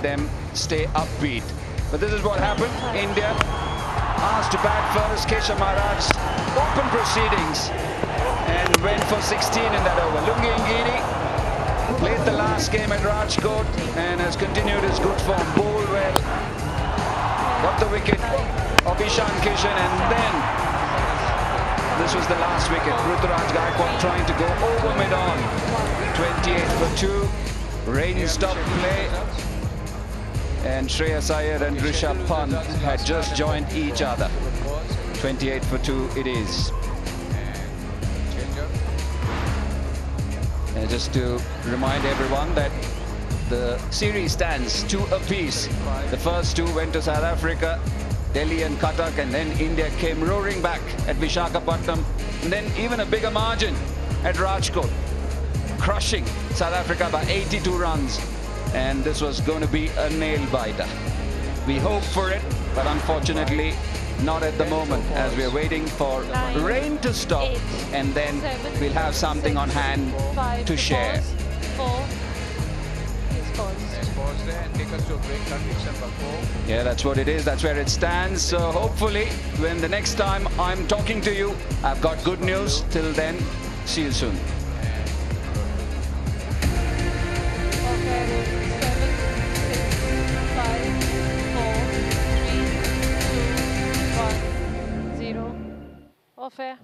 them stay upbeat. But this is what happened. India asked to bat first. Keshav Maharaj open proceedings and went for 16 in that over. Lungi Ngidi played the last game at Rajkot and has continued his good form. Bowled well. Got the wicket of Ishan Kishan, and then this was the last wicket. Ruturaj Gaikwad trying to go over mid-on. 28 for 2. Rain stopped play. And Shreyas Iyer and Rishabh Pant had just joined each other. 28 for 2 it is. And just to remind everyone that the series stands 2 apiece. The first 2 went to South Africa, Delhi and Cuttack, and then India came roaring back at Visakhapatnam, and then even a bigger margin at Rajkot, crushing South Africa by 82 runs. And this was going to be a nail-biter. We hoped for it, but unfortunately not at the moment, as we are waiting for rain to stop, and then we'll have something on hand to share. Yeah, that's what it is. That's where it stands. So hopefully, when the next time I'm talking to you, I've got good news. Till then, see you soon. Fair.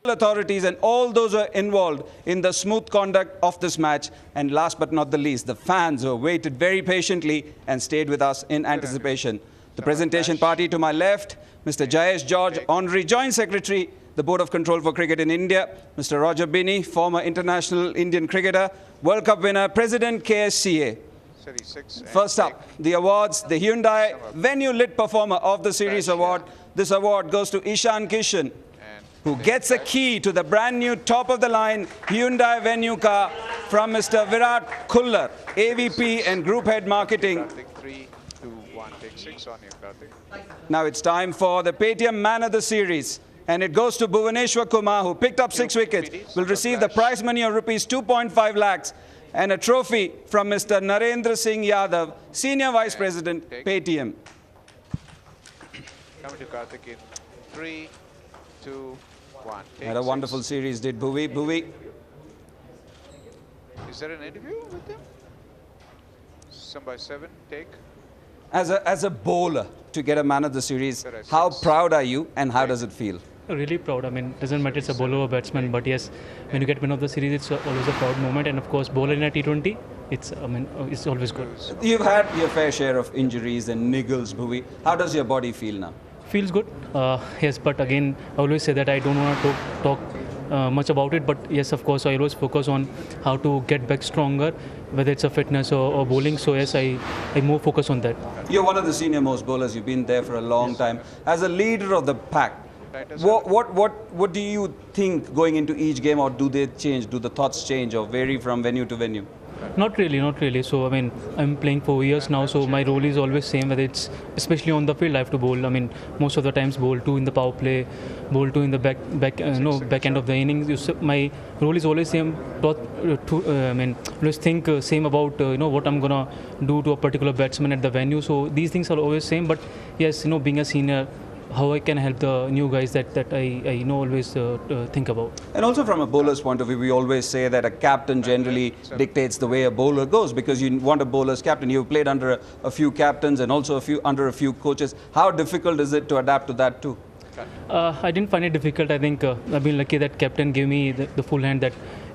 Authorities and all those who are involved in the smooth conduct of this match, and last but not the least, the fans who waited very patiently and stayed with us in anticipation. The presentation party to my left, Mr. Jayesh George, Honorary Joint Secretary, the Board of Control for Cricket in India, Mr. Roger Binney, former international Indian cricketer, World Cup winner, President KSCA. First up, the awards, the Hyundai Venue Lit Performer of the Series Award. This award goes to Ishan Kishan, who gets a key to the brand new top-of-the-line Hyundai Venue car from Mr. Virat Khullar, AVP and Group Head Marketing. Now it's time for the Paytm Man of the Series, and it goes to Bhuvneshwar Kumar, who picked up 6 wickets, will receive the prize money of rupees 2.5 lakhs and a trophy from Mr. Narendra Singh Yadav, Senior Vice President, Paytm. Coming to Karthik in 3, 2, 1. Had a wonderful series, did Bhuvi. Bhuvi. Is there an interview with him? Some by 7, take. As a bowler, to get a Man of the Series, how proud are you and how does it feel? Really proud. I mean, it doesn't matter it's a bowler or batsman, but yes, when you get Man of the Series, it's always a proud moment. And of course, bowler in a T20, it's always good. You've had your fair share of injuries and niggles, Bhuvi. How does your body feel now? Feels good. Yes, but again, I always say that I don't want to talk much about it. But yes, of course, I always focus on how to get back stronger, whether it's a fitness or bowling. So yes, I more focus on that. You're one of the senior most bowlers. You've been there for a long time. As a leader of the pack, what do you think going into each game, or do they change? Do the thoughts change or vary from venue to venue? Not really. So I mean, I'm playing for years now, so my role is always same. Whether it's especially on the field, I have to bowl. I mean, most of the times bowl 2 in the power play, bowl 2 in the back end of the innings. My role is always same. Always think same about what I'm gonna do to a particular batsman at the venue. So these things are always same. But yes, being a senior, how I can help the new guys that I always think about. And also from a bowler's point of view, we always say that a captain generally dictates the way a bowler goes, because you want a bowler's captain. You've played under a few captains and also under a few coaches. How difficult is it to adapt to that too? I didn't find it difficult. I think I've been lucky that captain gave me the full hand that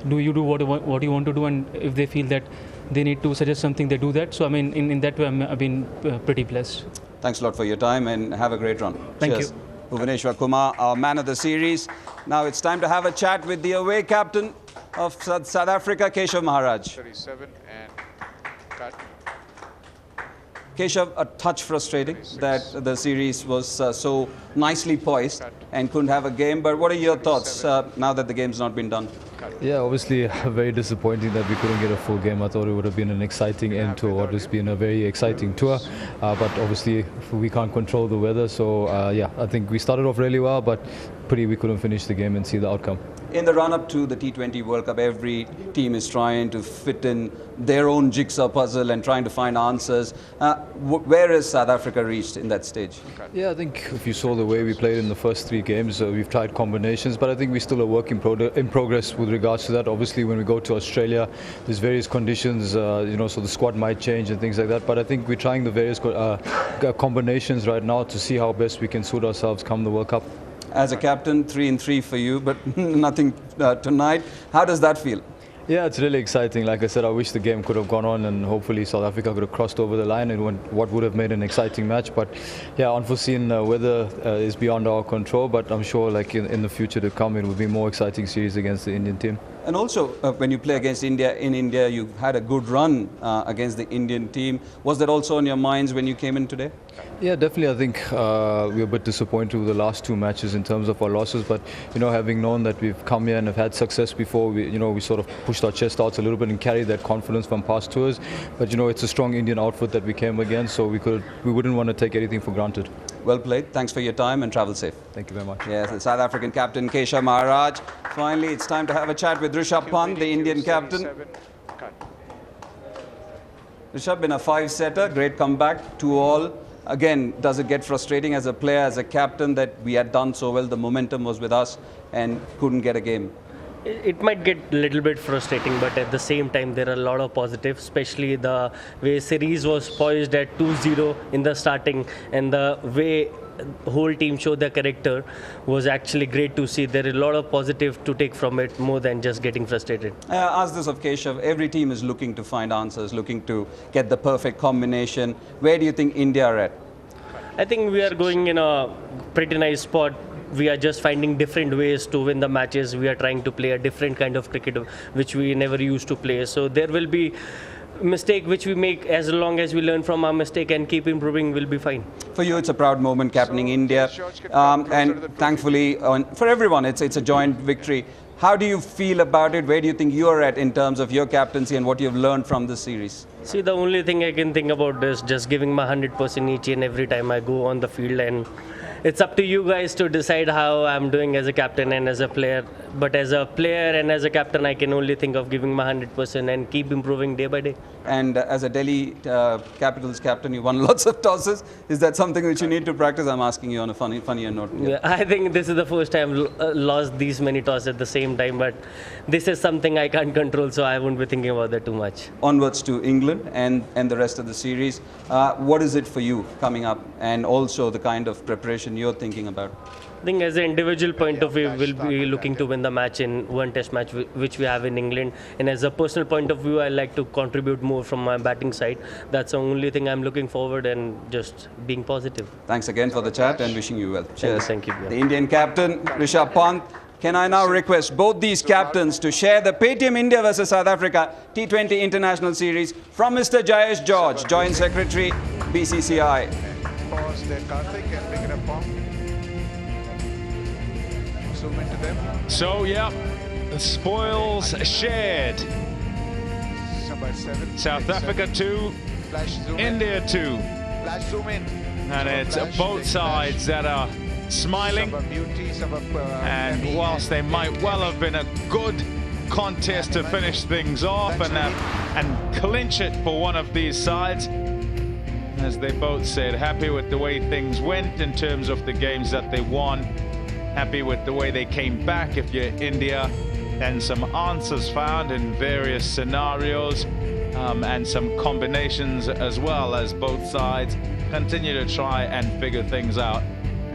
do you what you want to do, and if they feel that they need to suggest something, they do that. So I mean, in that way, I've been pretty blessed. Thanks a lot for your time and have a great run. Thank Cheers. you. Bhuvneshwar Kumar, our Man of the Series. Now it's time to have a chat with the away captain of South Africa, Keshav Maharaj. 37 and cut. Keshav, a touch frustrating that the series was so nicely poised and couldn't have a game. But what are your thoughts now that the game's not been done? Yeah, obviously very disappointing that we couldn't get a full game. I thought it would have been an exciting end to what has been a very exciting tour. But obviously we can't control the weather. So yeah, I think we started off really well, but we couldn't finish the game and see the outcome. In the run-up to the T20 World Cup, every team is trying to fit in their own jigsaw puzzle and trying to find answers. Where is South Africa reached in that stage? Yeah, I think if you saw the way we played in the first 3 games, we've tried combinations, but I think we still a work in progress with regards to that. Obviously, when we go to Australia, there's various conditions, so the squad might change and things like that. But I think we're trying the various combinations right now to see how best we can suit ourselves come the World Cup. As a captain, 3-3 for you, but nothing tonight. How does that feel? Yeah, it's really exciting. Like I said, I wish the game could have gone on and hopefully South Africa could have crossed over the line and what would have made an exciting match. But yeah, unforeseen weather is beyond our control, but I'm sure like in the future to come, it will be more exciting series against the Indian team. And also, when you play against India, in India, you had a good run against the Indian team. Was that also on your minds when you came in today? Yeah, definitely. I think we were a bit disappointed with the last 2 matches in terms of our losses. But having known that we've come here and have had success before, we sort of pushed our chest out a little bit and carried that confidence from past tours. But it's a strong Indian outfit that we came against, so we wouldn't want to take anything for granted. Well played. Thanks for your time and travel safe. Thank you very much. Yes, the South African captain Keshav Maharaj. Finally, it's time to have a chat with Rishabh Pant, the Indian captain. Rishabh, been a 5-setter, great comeback, 2-all. Again, does it get frustrating as a player, as a captain, that we had done so well, the momentum was with us and couldn't get a game? It might get a little bit frustrating, but at the same time there are a lot of positives, especially the way series was poised at 2-0 in the starting, and the way whole team showed their character was actually great to see. There is a lot of positive to take from it, more than just getting frustrated. I ask this of Keshav, every team is looking to find answers, looking to get the perfect combination. Where do you think India are at? I think we are going in a pretty nice spot. We are just finding different ways to win the matches. We are trying to play a different kind of cricket which we never used to play. So there will be mistake which we make. As long as we learn from our mistake and keep improving, we'll be fine. For you, it's a proud moment captaining India, and thankfully for everyone, it's a joint victory. How do you feel about it? Where do you think you are at in terms of your captaincy and what you've learned from this series? See, the only thing I can think about is just giving my 100% each and every time I go on the field, and it's up to you guys to decide how I'm doing as a captain and as a player. But as a player and as a captain, I can only think of giving my 100% and keep improving day by day. And as a Delhi Capitals captain, you won lots of tosses. Is that something which you need to practice? I'm asking you on a funnier note. Yeah, I think this is the first time I've lost these many tosses at the same time, but this is something I can't control, so I won't be thinking about that too much. Onwards to England and the rest of the series. What is it for you coming up, and also the kind of preparation you're thinking about? I think as an individual point of view, we'll be looking to win the match in one test match which we have in England. And as a personal point of view, I like to contribute more from my batting side. That's the only thing I'm looking forward, and just being positive. Thanks again for the chat and wishing you well. Cheers. Thank you. The Indian captain, Rishabh Pant. Can I now request both these captains to share the Paytm India versus South Africa T20 International Series from Mr. Jayesh George, Joint Secretary, BCCI. Pause there, Karthik, and bring it up, Pong. Zoom into them. So, yeah, the spoils shared. Number 7. South Africa 2, Flash, zoom India 2. in. Flash, zoom in. And it's Flash, both take sides that are smiling. Some are beauty, some are, And whilst they might well have been a good contest to finish things off and clinch it for one of these sides, as they both said, happy with the way things went in terms of the games that they won, happy with the way they came back if you're India, and some answers found in various scenarios, and some combinations as well, as both sides continue to try and figure things out.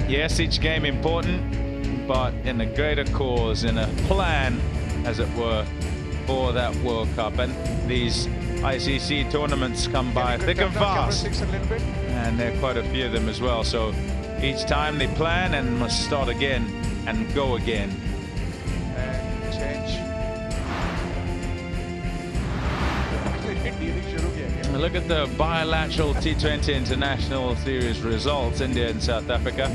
Yes, each game important, but in a greater cause, in a plan, as it were, for that World Cup. And these ICC tournaments come by thick and fast, and there are quite a few of them as well. So each time they plan and must start again and go again. And change. Look at the bilateral T20 International Series results, India and South Africa.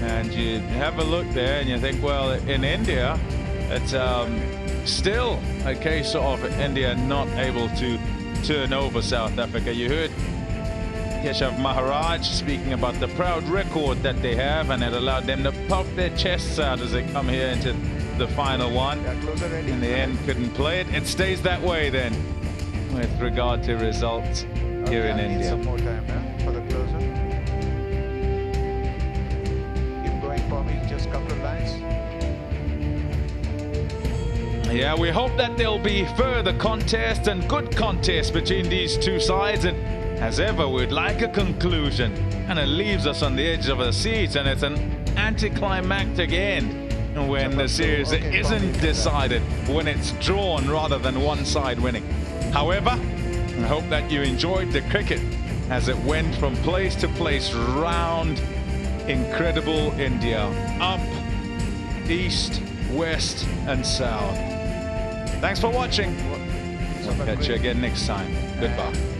And you have a look there and you think, well, in India, it's still a case of India not able to turn over South Africa. You heard Keshav Maharaj speaking about the proud record that they have, and it allowed them to puff their chests out as they come here into the final one. Yeah, closer ready. In the end, couldn't play it. It stays that way then, with regard to results here in I need India. some more time for the closer. Keep going for me, just a couple of lines. Yeah, we hope that there'll be further contests and good contests between these two sides. And as ever, we'd like a conclusion. And it leaves us on the edge of our seats, and it's an anticlimactic end when the series isn't decided, when it's drawn rather than one side winning. However, I hope that you enjoyed the cricket as it went from place to place round incredible India, up, east, west and south. Thanks for watching. We'll catch you again next time. Goodbye.